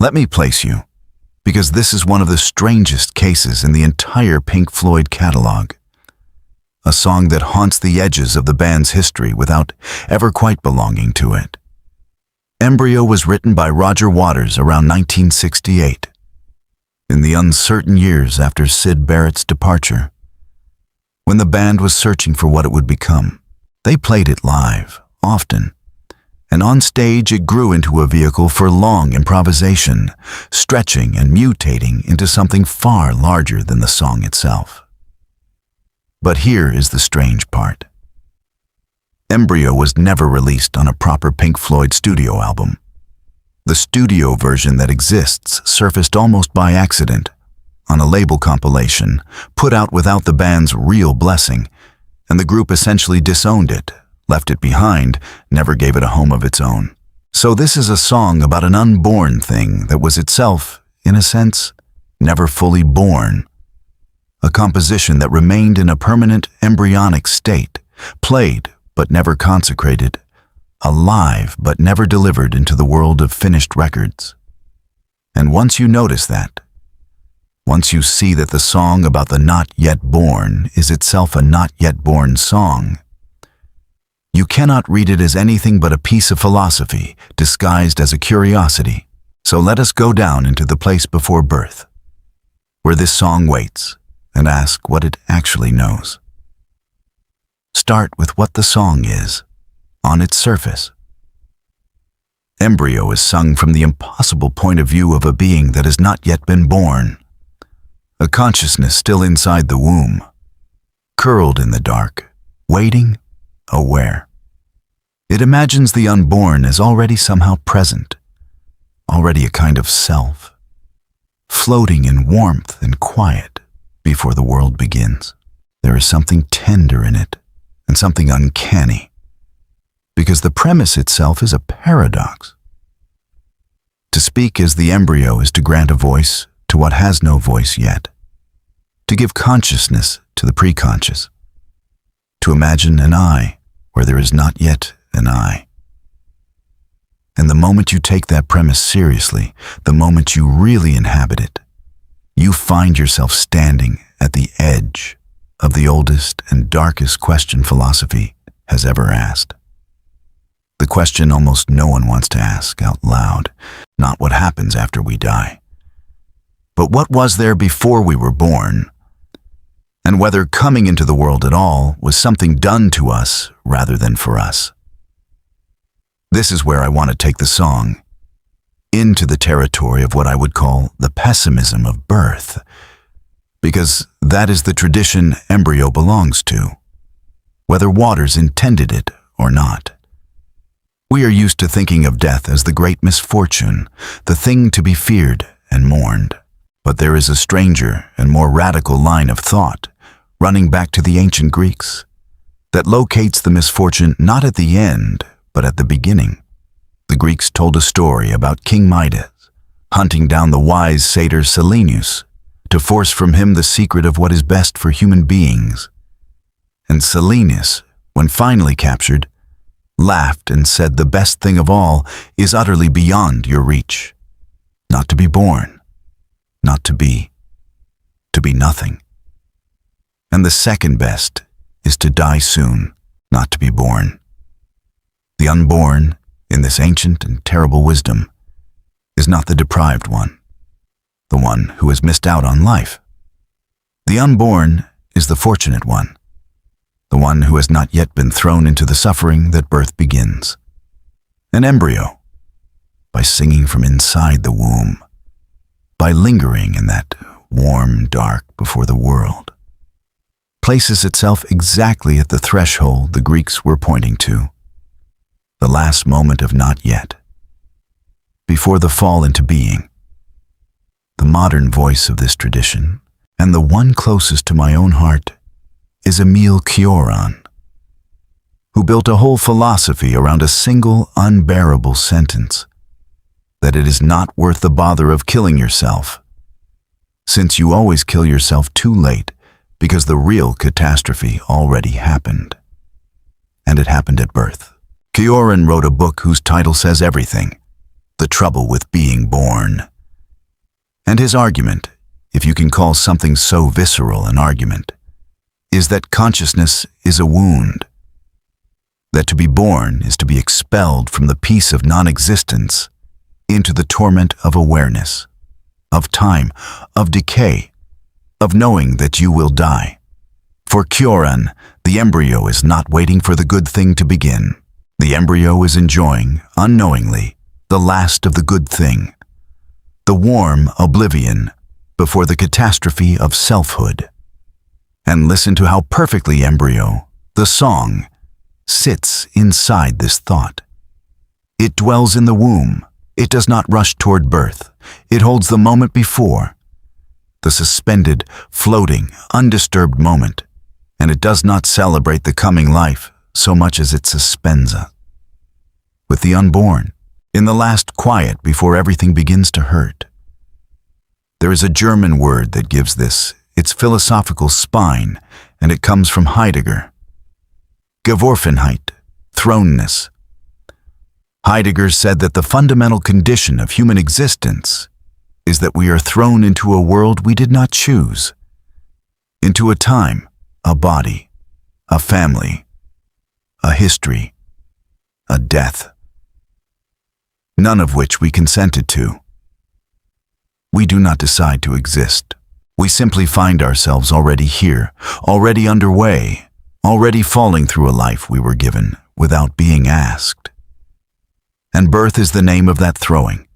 Let me place you, because this is one of the strangest cases in the entire Pink Floyd catalogue. A song that haunts the edges of the band's history without ever quite belonging to it. Embryo was written by Roger Waters around 1968, in the uncertain years after Syd Barrett's departure. When the band was searching for what it would become, they played it live, often, and on stage it grew into a vehicle for long improvisation, stretching and mutating into something far larger than the song itself. But here is the strange part. Embryo was never released on a proper Pink Floyd studio album. The studio version that exists surfaced almost by accident on a label compilation, put out without the band's real blessing, and the group essentially disowned it, left it behind, never gave it a home of its own. So this is a song about an unborn thing that was itself, in a sense, never fully born. A composition that remained in a permanent embryonic state, played but never consecrated, alive but never delivered into the world of finished records. And once you notice that, once you see that the song about the not yet born is itself a not yet born song, you cannot read it as anything but a piece of philosophy disguised as a curiosity. So let us go down into the place before birth, where this song waits, and ask what it actually knows. Start with what the song is, on its surface. Embryo is sung from the impossible point of view of a being that has not yet been born, a consciousness still inside the womb, curled in the dark, waiting, aware. It imagines the unborn as already somehow present, already a kind of self, floating in warmth and quiet before the world begins. There is something tender in it, and something uncanny, because the premise itself is a paradox. To speak as the embryo is to grant a voice to what has no voice yet, to give consciousness to the preconscious, to imagine an I where there is not yet an I. And the moment you take that premise seriously, the moment you really inhabit it, you find yourself standing at the edge of the oldest and darkest question philosophy has ever asked. The question almost no one wants to ask out loud, not what happens after we die, but what was there before we were born, and whether coming into the world at all was something done to us rather than for us. This is where I want to take the song, into the territory of what I would call the pessimism of birth, because that is the tradition Embryo belongs to, whether Waters intended it or not. We are used to thinking of death as the great misfortune, the thing to be feared and mourned. But there is a stranger and more radical line of thought, running back to the ancient Greeks, that locates the misfortune not at the end, but at the beginning. The Greeks told a story about King Midas, hunting down the wise satyr Silenus, to force from him the secret of what is best for human beings. And Silenus, when finally captured, laughed and said the best thing of all is utterly beyond your reach. Not to be born, not to be nothing. And the second best is to die soon, not to be born. The unborn, in this ancient and terrible wisdom, is not the deprived one, the one who has missed out on life. The unborn is the fortunate one, the one who has not yet been thrown into the suffering that birth begins. An embryo, by singing from inside the womb, by lingering in that warm dark before the world, places itself exactly at the threshold the Greeks were pointing to, the last moment of not yet, before the fall into being. The modern voice of this tradition, and the one closest to my own heart, is Cioran, who built a whole philosophy around a single unbearable sentence, that it is not worth the bother of killing yourself, since you always kill yourself too late because the real catastrophe already happened. And it happened at birth. Cioran wrote a book whose title says everything: The Trouble with Being Born. his argument, if you can call something so visceral an argument, is that consciousness is a wound, that to be born is to be expelled from the peace of non-existence into the torment of awareness, of time, of decay, of knowing that you will die. For Cioran, the embryo is not waiting for the good thing to begin. The embryo is enjoying, unknowingly, the last of the good thing, the warm oblivion before the catastrophe of selfhood. And listen to how perfectly Embryo, the song, sits inside this thought. It dwells in the womb. It does not rush toward birth. It holds the moment before, the suspended, floating, undisturbed moment, and it does not celebrate the coming life so much as it suspends it. With the unborn, in the last quiet before everything begins to hurt. There is a German word that gives this its philosophical spine, and it comes from Heidegger. Geworfenheit, thrownness. Heidegger said that the fundamental condition of human existence is that we are thrown into a world we did not choose, into a time, a body, a family, a history, a death, none of which we consented to. We do not decide to exist. We simply find ourselves already here, already underway, already falling through a life we were given without being asked. And birth is the name of that throwing.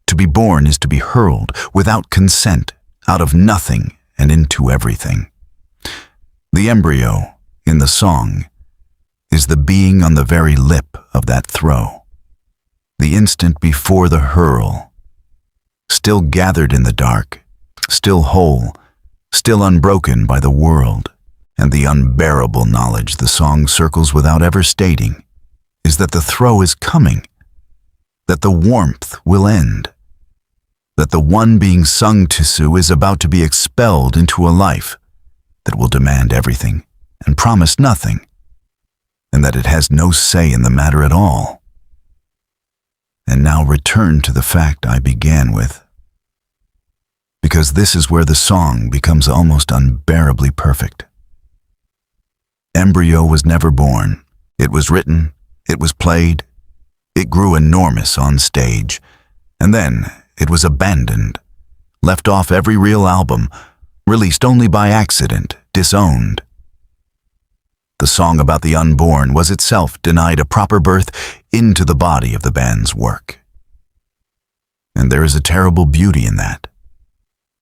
To be born is to be hurled without consent, out of nothing and into everything. The embryo, in the song, is the being on the very lip of that throw. The instant before the hurl, still gathered in the dark, still whole, still unbroken by the world, and the unbearable knowledge the song circles without ever stating is that the throw is coming, that the warmth will end, that the one being sung to is about to be expelled into a life that will demand everything and promise nothing, and that it has no say in the matter at all. And now return to the fact I began with, because this is where the song becomes almost unbearably perfect. Embryo was never born. It was written, it was played, it grew enormous on stage, and then it was abandoned, left off every real album, released only by accident, disowned. The song about the unborn was itself denied a proper birth into the body of the band's work. And there is a terrible beauty in that.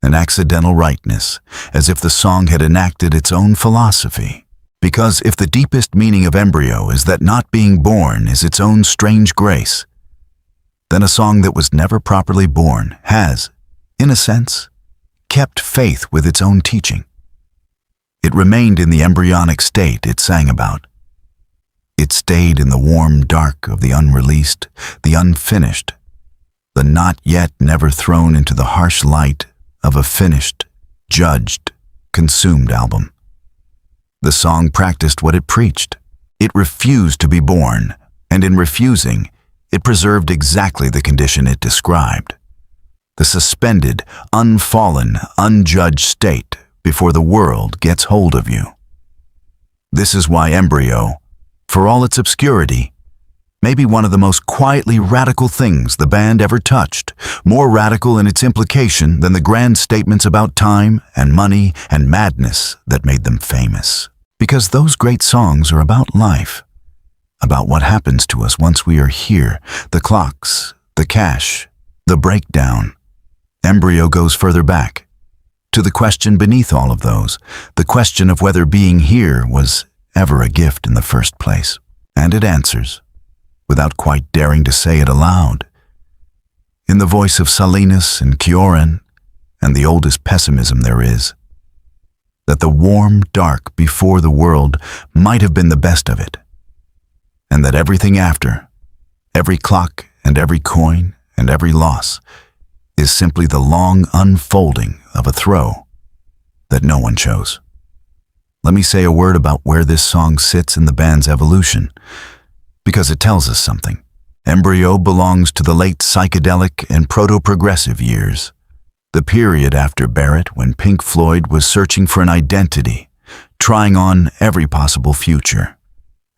An accidental rightness, as if the song had enacted its own philosophy. Because if the deepest meaning of Embryo is that not being born is its own strange grace, then a song that was never properly born has, in a sense, kept faith with its own teaching. It remained in the embryonic state it sang about. It stayed in the warm dark of the unreleased, the unfinished, the not yet never thrown into the harsh light of a finished, judged, consumed album. The song practiced what it preached. It refused to be born, and in refusing, it preserved exactly the condition it described. The suspended, unfallen, unjudged state before the world gets hold of you. This is why Embryo, for all its obscurity, may be one of the most quietly radical things the band ever touched, more radical in its implication than the grand statements about time and money and madness that made them famous. Because those great songs are about life, about what happens to us once we are here, the clocks, the cash, the breakdown. Embryo goes further back, to the question beneath all of those, the question of whether being here was ever a gift in the first place. And it answers, without quite daring to say it aloud, in the voice of Silenus and Cioran, and the oldest pessimism there is, that the warm dark before the world might have been the best of it, and that everything after, every clock and every coin and every loss, is simply the long unfolding of a throw that no one chose. Let me say a word about where this song sits in the band's evolution, because it tells us something. Embryo belongs to the late psychedelic and proto-progressive years. The period after Barrett when Pink Floyd was searching for an identity, trying on every possible future.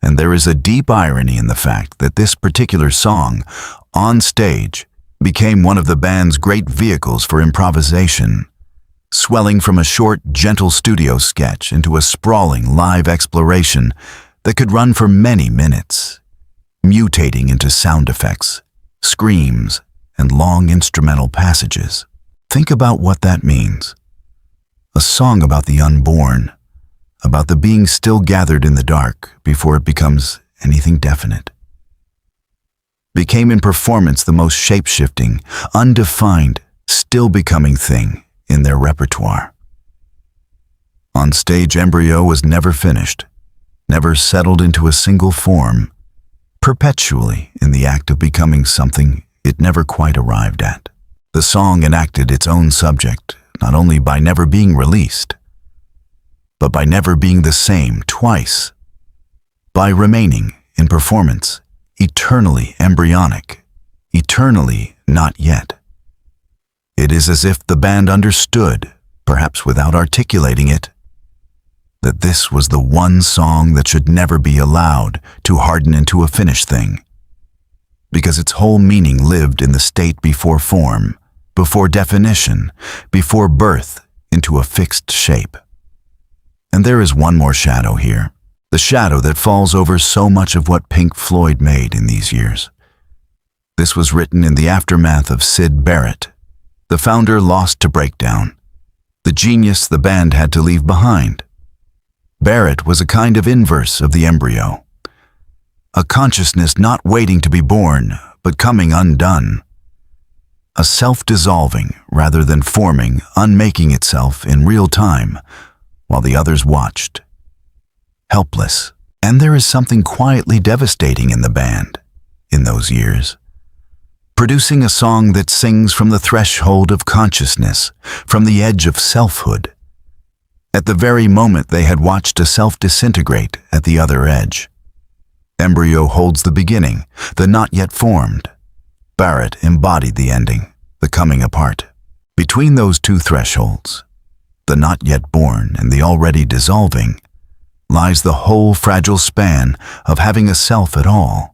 And there is a deep irony in the fact that this particular song, on stage, became one of the band's great vehicles for improvisation, swelling from a short, gentle studio sketch into a sprawling live exploration that could run for many minutes, mutating into sound effects, screams, and long instrumental passages. Think about what that means. A song about the unborn, about the being still gathered in the dark before it becomes anything definite. Became in performance the most shape-shifting, undefined, still becoming thing in their repertoire. On stage, Embryo was never finished, never settled into a single form, perpetually in the act of becoming something it never quite arrived at. The song enacted its own subject, not only by never being released, but by never being the same twice, by remaining in performance, eternally embryonic, eternally not yet. It is as if the band understood, perhaps without articulating it, that this was the one song that should never be allowed to harden into a finished thing, because its whole meaning lived in the state before form, before definition, before birth into a fixed shape. And there is one more shadow here, the shadow that falls over so much of what Pink Floyd made in these years. This was written in the aftermath of Syd Barrett, the founder lost to breakdown, the genius the band had to leave behind. Barrett was a kind of inverse of the embryo, a consciousness not waiting to be born, but coming undone, a self-dissolving rather than forming, unmaking itself in real time, while the others watched, helpless. And there is something quietly devastating in the band, in those years, producing a song that sings from the threshold of consciousness, from the edge of selfhood, at the very moment they had watched a self disintegrate at the other edge. Embryo holds the beginning, the not yet formed. Barrett embodied the ending, the coming apart. Between those two thresholds, the not yet born and the already dissolving, lies the whole fragile span of having a self at all.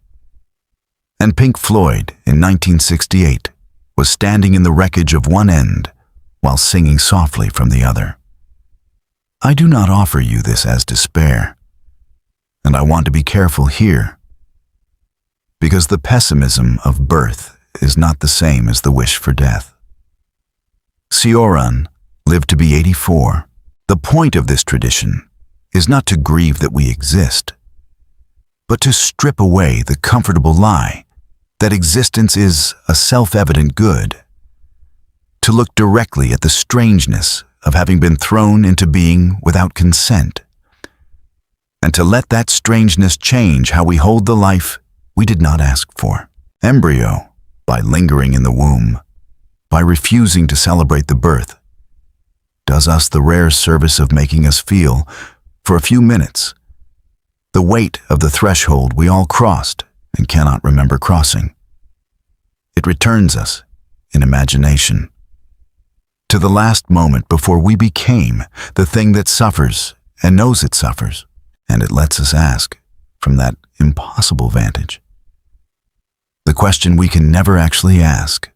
And Pink Floyd, in 1968, was standing in the wreckage of one end while singing softly from the other. I do not offer you this as despair, and I want to be careful here, because the pessimism of birth is not the same as the wish for death. Cioran lived to be 84. The point of this tradition is not to grieve that we exist, but to strip away the comfortable lie that existence is a self-evident good, to look directly at the strangeness of having been thrown into being without consent, and to let that strangeness change how we hold the life we did not ask for. Embryo, by lingering in the womb, by refusing to celebrate the birth, does us the rare service of making us feel, for a few minutes, the weight of the threshold we all crossed and cannot remember crossing. It returns us, in imagination, to the last moment before we became the thing that suffers and knows it suffers, and it lets us ask, from that impossible vantage, the question we can never actually ask,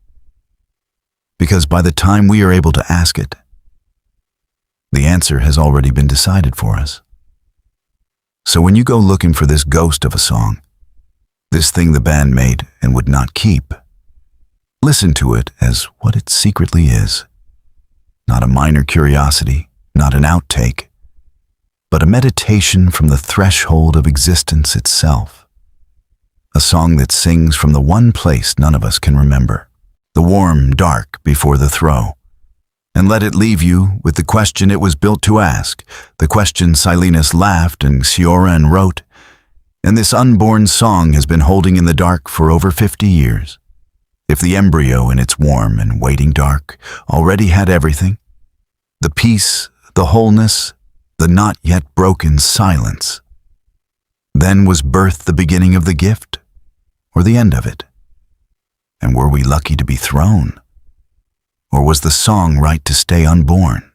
because by the time we are able to ask it, the answer has already been decided for us. So when you go looking for this ghost of a song, this thing the band made and would not keep, listen to it as what it secretly is. Not a minor curiosity, not an outtake, but a meditation from the threshold of existence itself. A song that sings from the one place none of us can remember, the warm dark before the throw. And let it leave you with the question it was built to ask, the question Silenus laughed and Cioran wrote, and this unborn song has been holding in the dark for over 50 years. If the embryo in its warm and waiting dark already had everything, the peace, the wholeness, the not yet broken silence, then was birth the beginning of the gift or the end of it? And were we lucky to be thrown? Or was the song right to stay unborn?